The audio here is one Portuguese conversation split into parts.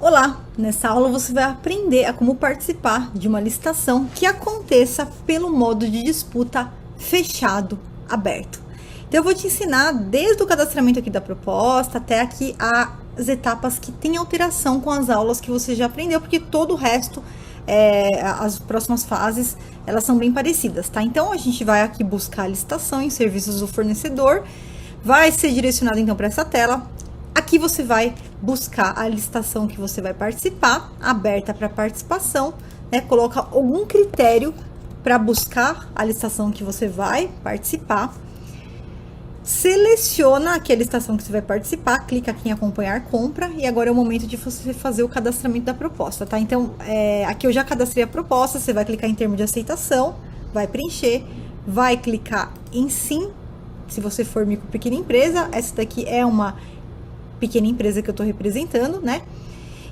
Olá! Nessa aula você vai aprender a como participar de uma licitação que aconteça pelo modo de disputa fechado, aberto. Então eu vou te ensinar desde o cadastramento aqui da proposta até aqui as etapas que tem alteração com as aulas que você já aprendeu, porque todo o resto, as próximas fases, elas são bem parecidas, tá? Então a gente vai aqui buscar a licitação em serviços do fornecedor, vai ser direcionado então para essa tela. Aqui você vai buscar a licitação que você vai participar, aberta para participação, né? Coloca algum critério para buscar a licitação que você vai participar. Seleciona aquela licitação que você vai participar, clica aqui em acompanhar compra e agora é o momento de você fazer o cadastramento da proposta, tá? Então, aqui eu já cadastrei a proposta, você vai clicar em termo de aceitação, vai preencher, vai clicar em sim, se você for micro pequena empresa, essa daqui é uma pequena empresa que eu estou representando, né?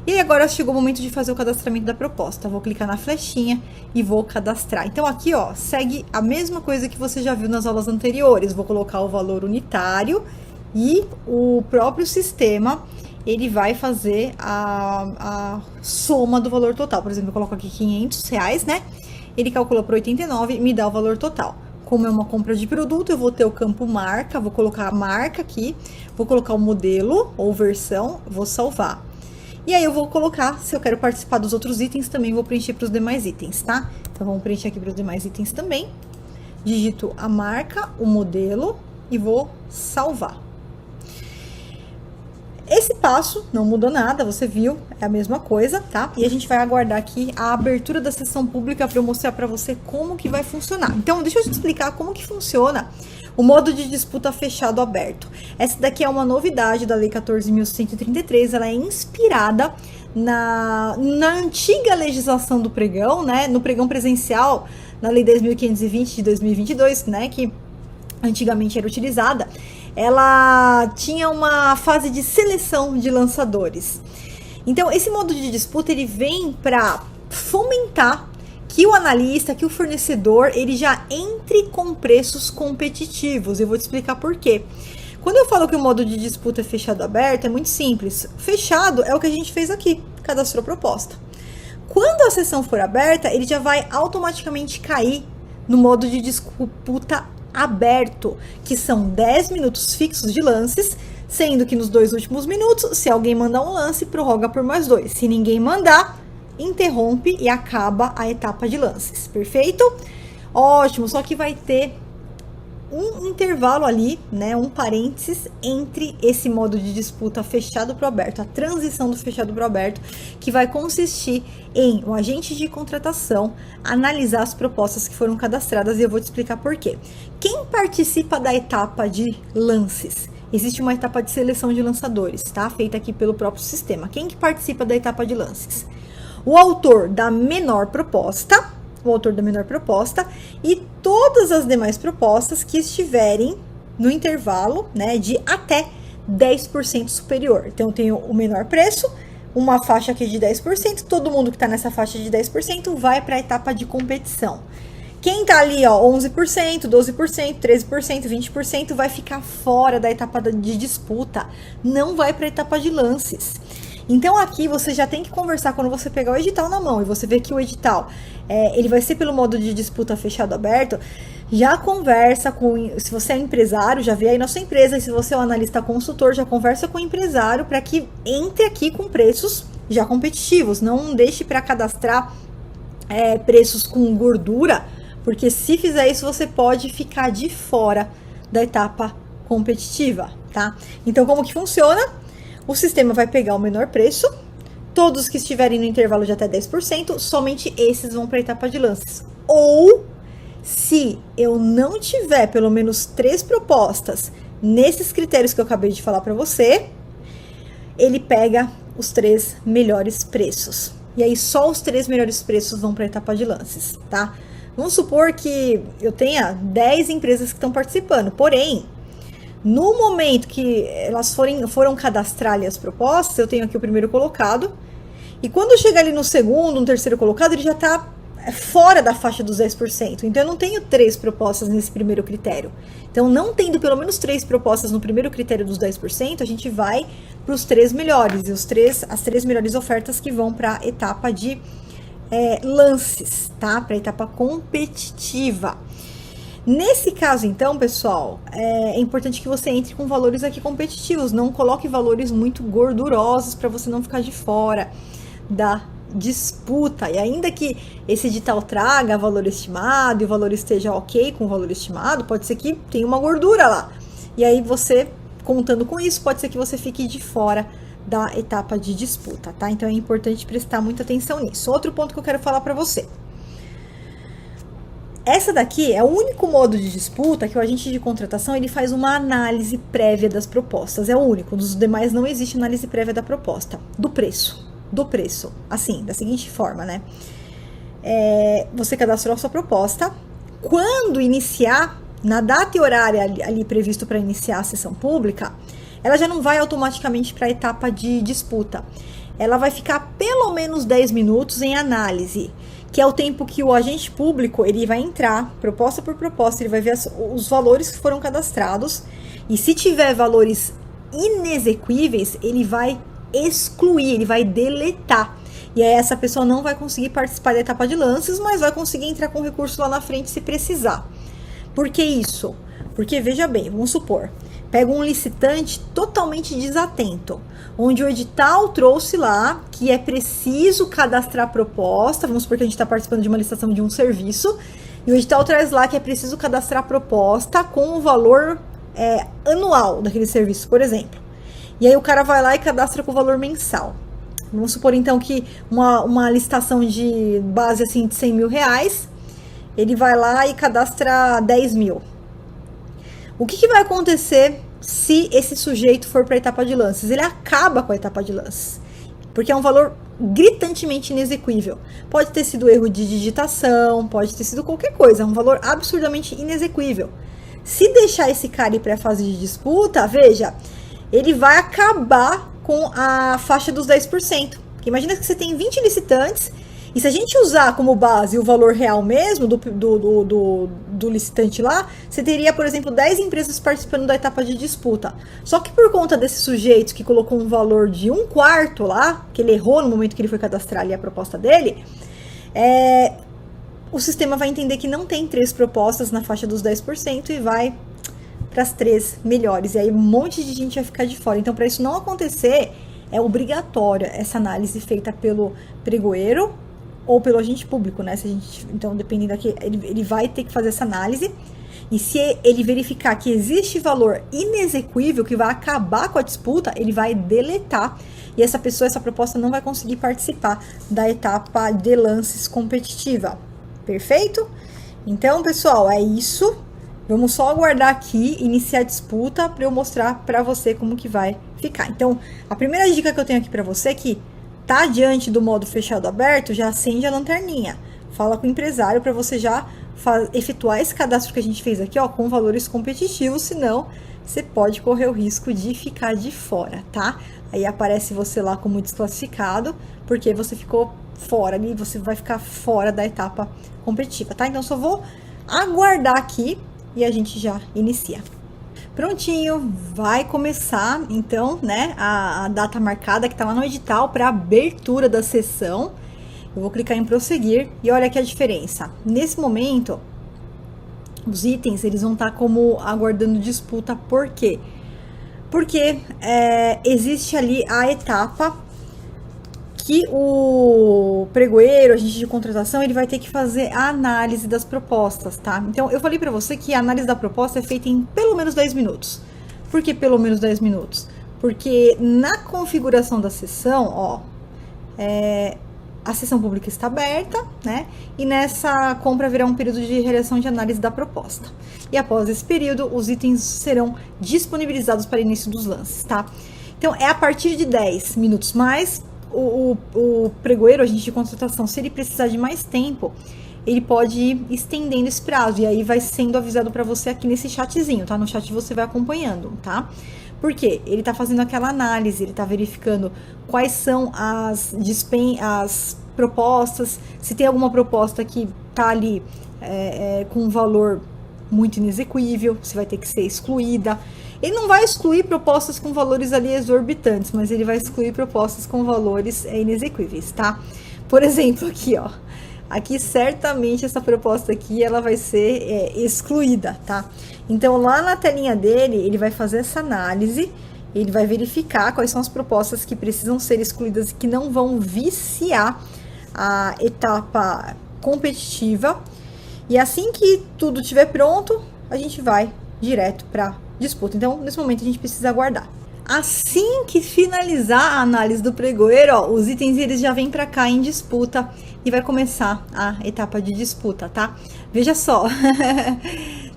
E aí agora chegou o momento de fazer o cadastramento da proposta. Vou clicar na flechinha e vou cadastrar. Então aqui, ó, segue a mesma coisa que você já viu nas aulas anteriores. Vou colocar o valor unitário e o próprio sistema, ele vai fazer a soma do valor total. Por exemplo, eu coloco aqui R$500, né? Ele calculou por 89 e me dá o valor total. Como é uma compra de produto, eu vou ter o campo marca, vou colocar a marca aqui, vou colocar o modelo ou versão, vou salvar. E aí eu vou colocar, se eu quero participar dos outros itens, também vou preencher para os demais itens, tá? Então vamos preencher aqui para os demais itens também. Digito a marca, o modelo e vou salvar. Esse passo não mudou nada, você viu, é a mesma coisa, tá? E a gente vai aguardar aqui a abertura da sessão pública para eu mostrar para você como que vai funcionar. Então, deixa eu te explicar como que funciona o modo de disputa fechado aberto. Essa daqui é uma novidade da Lei 14.133, ela é inspirada na antiga legislação do pregão, né? No pregão presencial, na Lei 10.520 de 2022, né? Que antigamente era utilizada. Ela tinha uma fase de seleção de lançadores. Então, esse modo de disputa, ele vem para fomentar que o analista, que o fornecedor, ele já entre com preços competitivos. Eu vou te explicar por quê. Quando eu falo que o modo de disputa é fechado aberto, é muito simples. Fechado é o que a gente fez aqui, cadastrou proposta. Quando a sessão for aberta, ele já vai automaticamente cair no modo de disputa aberto, que são 10 minutos fixos de lances, sendo que nos 2 últimos minutos, se alguém mandar um lance, prorroga por mais 2. Se ninguém mandar, interrompe e acaba a etapa de lances. Perfeito? Ótimo, só que vai ter um intervalo ali, né, um parênteses entre esse modo de disputa fechado para o aberto, a transição do fechado para o aberto, que vai consistir em o agente de contratação analisar as propostas que foram cadastradas e eu vou te explicar por quê. Quem participa da etapa de lances? Existe uma etapa de seleção de lançadores, tá? Feita aqui pelo próprio sistema. Quem que participa da etapa de lances? O autor da menor proposta, e todas as demais propostas que estiverem no intervalo, né, de até 10% superior. Então, eu tenho o menor preço, uma faixa aqui de 10%, todo mundo que está nessa faixa de 10% vai para a etapa de competição. Quem tá ali, ó, 11%, 12%, 13%, 20% vai ficar fora da etapa de disputa, não vai para a etapa de lances. Então, aqui você já tem que conversar quando você pegar o edital na mão e você vê que o edital, ele vai ser pelo modo de disputa fechado aberto, já conversa com, se você é empresário, já vê aí na sua empresa, e se você é um analista consultor, já conversa com o empresário para que entre aqui com preços já competitivos, não deixe para cadastrar preços com gordura, porque se fizer isso, você pode ficar de fora da etapa competitiva, tá? Então, como que funciona? O sistema vai pegar o menor preço, todos que estiverem no intervalo de até 10%, somente esses vão para a etapa de lances. Ou, se eu não tiver pelo menos 3 propostas nesses critérios que eu acabei de falar para você, ele pega os 3 melhores preços. E aí, só os 3 melhores preços vão para a etapa de lances, tá? Vamos supor que eu tenha 10 empresas que estão participando, porém, no momento que elas foram cadastrar ali as propostas, eu tenho aqui o primeiro colocado, e quando eu chegar ali no segundo, no terceiro colocado, ele já está fora da faixa dos 10%. Então, eu não tenho 3 propostas nesse primeiro critério. Então, não tendo pelo menos 3 propostas no primeiro critério dos 10%, a gente vai para os 3 melhores, e as 3 melhores ofertas que vão para a etapa de lances, tá? Para a etapa competitiva. Nesse caso, então, pessoal, é importante que você entre com valores aqui competitivos, não coloque valores muito gordurosos para você não ficar de fora da disputa. E ainda que esse edital traga valor estimado e o valor esteja ok com o valor estimado, pode ser que tenha uma gordura lá. E aí você, contando com isso, pode ser que você fique de fora da etapa de disputa, tá? Então é importante prestar muita atenção nisso. Outro ponto que eu quero falar para você. Essa daqui é o único modo de disputa que o agente de contratação ele faz uma análise prévia das propostas. É o único. Dos demais não existe análise prévia da proposta. Do preço. Assim, da seguinte forma, né? Você cadastrou a sua proposta. Quando iniciar, na data e horário ali previsto para iniciar a sessão pública, ela já não vai automaticamente para a etapa de disputa. Ela vai ficar pelo menos 10 minutos em análise, que é o tempo que o agente público ele vai entrar, proposta por proposta, ele vai ver os valores que foram cadastrados, e se tiver valores inexequíveis, ele vai excluir, ele vai deletar. E aí essa pessoa não vai conseguir participar da etapa de lances, mas vai conseguir entrar com recurso lá na frente se precisar. Por que isso? Porque, veja bem, vamos supor, pega um licitante totalmente desatento, onde o edital trouxe lá que é preciso cadastrar a proposta, vamos supor que a gente está participando de uma licitação de um serviço, e o edital traz lá que é preciso cadastrar a proposta com o valor anual daquele serviço, por exemplo. E aí o cara vai lá e cadastra com o valor mensal. Vamos supor então que uma licitação de base assim de 100 mil reais, ele vai lá e cadastra 10 mil. O que vai acontecer se esse sujeito for para a etapa de lances? Ele acaba com a etapa de lances, porque é um valor gritantemente inexequível. Pode ter sido erro de digitação, pode ter sido qualquer coisa, é um valor absurdamente inexequível. Se deixar esse cara ir para a fase de disputa, veja, ele vai acabar com a faixa dos 10%. Porque imagina que você tem 20 licitantes, e se a gente usar como base o valor real mesmo do licitante lá, você teria, por exemplo, 10 empresas participando da etapa de disputa. Só que por conta desse sujeito que colocou um valor de 1/4 lá, que ele errou no momento que ele foi cadastrar ali a proposta dele, o sistema vai entender que não tem 3 propostas na faixa dos 10% e vai para as 3 melhores. E aí um monte de gente vai ficar de fora. Então, para isso não acontecer, é obrigatória essa análise feita pelo pregoeiro ou pelo agente público, né? Então, dependendo daqui, ele vai ter que fazer essa análise. E se ele verificar que existe valor inexequível que vai acabar com a disputa, ele vai deletar. E essa proposta não vai conseguir participar da etapa de lances competitiva. Perfeito? Então, pessoal, é isso. Vamos só aguardar aqui, iniciar a disputa, para eu mostrar para você como que vai ficar. Então, a primeira dica que eu tenho aqui para você é que tá diante do modo fechado aberto, já acende a lanterninha. Fala com o empresário para você já efetuar esse cadastro que a gente fez aqui, ó, com valores competitivos, senão você pode correr o risco de ficar de fora, tá? Aí aparece você lá como desclassificado, porque você ficou fora ali, você vai ficar fora da etapa competitiva, tá? Então, só vou aguardar aqui e a gente já inicia. Prontinho, vai começar então, né, a data marcada que tá lá no edital para abertura da sessão. Eu vou clicar em prosseguir e olha aqui a diferença. Nesse momento, os itens eles vão estar como aguardando disputa. Por quê? Porque existe ali a etapa que o pregoeiro, agente de contratação, ele vai ter que fazer a análise das propostas, tá? Então, eu falei pra você que a análise da proposta é feita em pelo menos 10 minutos. Por que pelo menos 10 minutos? Porque na configuração da sessão, ó, a sessão pública está aberta, né? E nessa compra haverá um período de realização de análise da proposta. E após esse período, os itens serão disponibilizados para início dos lances, tá? Então, é a partir de 10 minutos mais. O pregoeiro, agente de contratação, se ele precisar de mais tempo, ele pode ir estendendo esse prazo, e aí vai sendo avisado para você aqui nesse chatzinho, tá? No chat você vai acompanhando, tá? Por quê? Ele tá fazendo aquela análise, ele tá verificando quais são as propostas, se tem alguma proposta que tá ali com um valor muito inexequível, se vai ter que ser excluída. Ele não vai excluir propostas com valores ali exorbitantes, mas ele vai excluir propostas com valores inexequíveis, tá? Por exemplo, aqui, ó. Aqui, certamente, essa proposta aqui, ela vai ser excluída, tá? Então, lá na telinha dele, ele vai fazer essa análise, ele vai verificar quais são as propostas que precisam ser excluídas e que não vão viciar a etapa competitiva. E assim que tudo estiver pronto, a gente vai direto para disputa. Então, nesse momento, a gente precisa aguardar. Assim que finalizar a análise do pregoeiro, ó, os itens eles já vêm para cá em disputa e vai começar a etapa de disputa, tá? Veja só,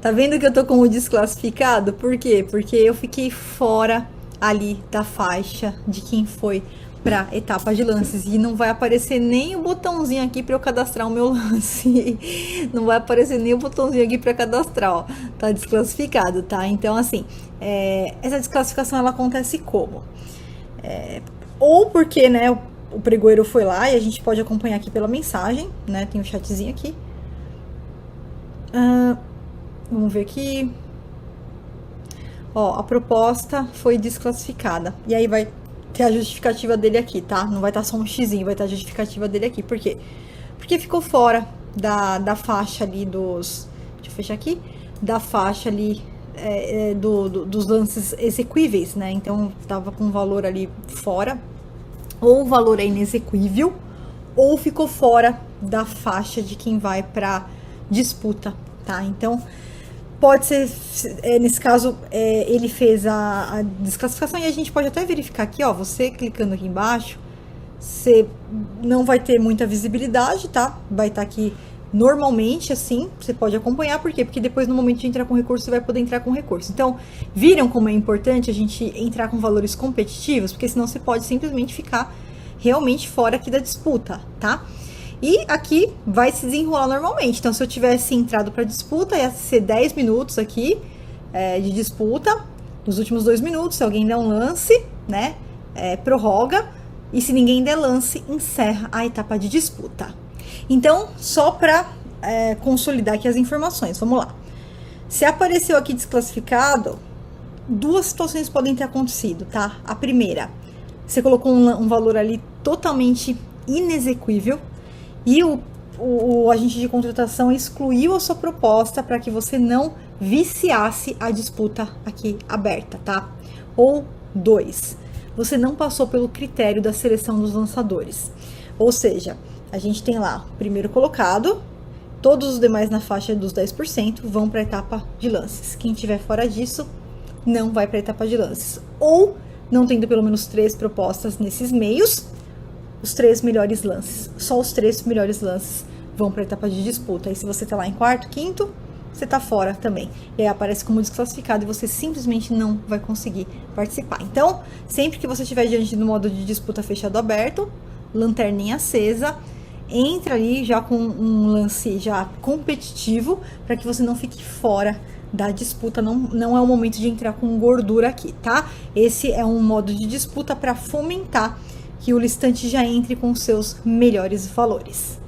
tá vendo que eu tô com o desclassificado? Por quê? Porque eu fiquei fora ali da faixa de quem foi para etapa de lances e não vai aparecer nem o botãozinho aqui para eu cadastrar o meu lance. Não vai aparecer nem o botãozinho aqui para cadastrar, ó. Tá desclassificado, tá? Então, assim, essa desclassificação ela acontece como? Ou porque, né, o pregoeiro foi lá e a gente pode acompanhar aqui pela mensagem, né? Tem um chatzinho aqui. Vamos ver aqui. Ó, a proposta foi desclassificada. E aí vai ter a justificativa dele aqui, tá? Não vai estar só um xizinho, vai estar a justificativa dele aqui. Por quê? Porque ficou fora da faixa ali dos... Deixa eu fechar aqui. Da faixa ali dos lances exequíveis, né? Então, tava com um valor ali fora. Ou o valor é inexequível, ou ficou fora da faixa de quem vai para disputa, tá? Então, pode ser, nesse caso, ele fez a desclassificação e a gente pode até verificar aqui, ó, você clicando aqui embaixo, você não vai ter muita visibilidade, tá? Vai estar aqui normalmente, assim, você pode acompanhar, por quê? Porque depois no momento de entrar com recurso, você vai poder entrar com recurso. Então, viram como é importante a gente entrar com valores competitivos? Porque senão você pode simplesmente ficar realmente fora aqui da disputa, tá? E aqui vai se desenrolar normalmente. Então, se eu tivesse entrado para disputa, ia ser 10 minutos aqui de disputa. Nos últimos 2 minutos, se alguém der um lance, né, prorroga. E se ninguém der lance, encerra a etapa de disputa. Então, só para consolidar aqui as informações, vamos lá. Se apareceu aqui desclassificado, 2 situações podem ter acontecido, tá? A primeira, você colocou um valor ali totalmente inexequível e o agente de contratação excluiu a sua proposta para que você não viciasse a disputa aqui aberta, tá? Ou 2, você não passou pelo critério da seleção dos lançadores. Ou seja, a gente tem lá o primeiro colocado, todos os demais na faixa dos 10% vão para a etapa de lances. Quem tiver fora disso, não vai para a etapa de lances. Ou, não tendo pelo menos 3 propostas nesses meios, os 3 melhores lances. Só os 3 melhores lances vão para a etapa de disputa. Aí se você tá lá em quarto, quinto, você tá fora também. E aí aparece como desclassificado e você simplesmente não vai conseguir participar. Então, sempre que você estiver diante do modo de disputa fechado aberto, lanterninha acesa, entra ali já com um lance já competitivo para que você não fique fora da disputa. Não é o momento de entrar com gordura aqui, tá? Esse é um modo de disputa para fomentar que o listante já entre com seus melhores valores.